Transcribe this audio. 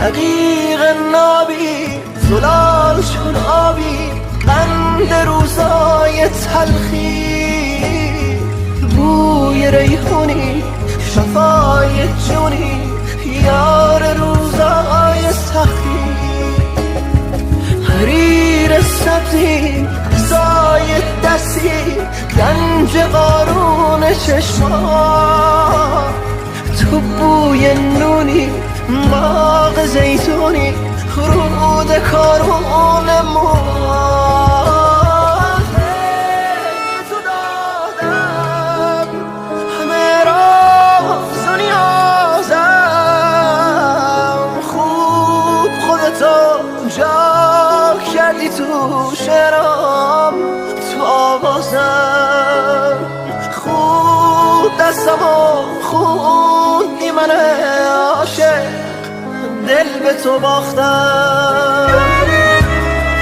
عقیق نابی زلال چون آبی، قند روزای تلخی، بوی ریحونی شفای جونی، یار روزای سخی. حریر سبزی سای دستی، گنج قارون چشما، تو بوی نونی باغ زیتونی، رود کارون ما. تو دادم همه راز و نیازم، خوب خودتو جا کردی تو شعرام، تو آوازم، خوب دستمو خوندی من عاشق، دل به تو باختم.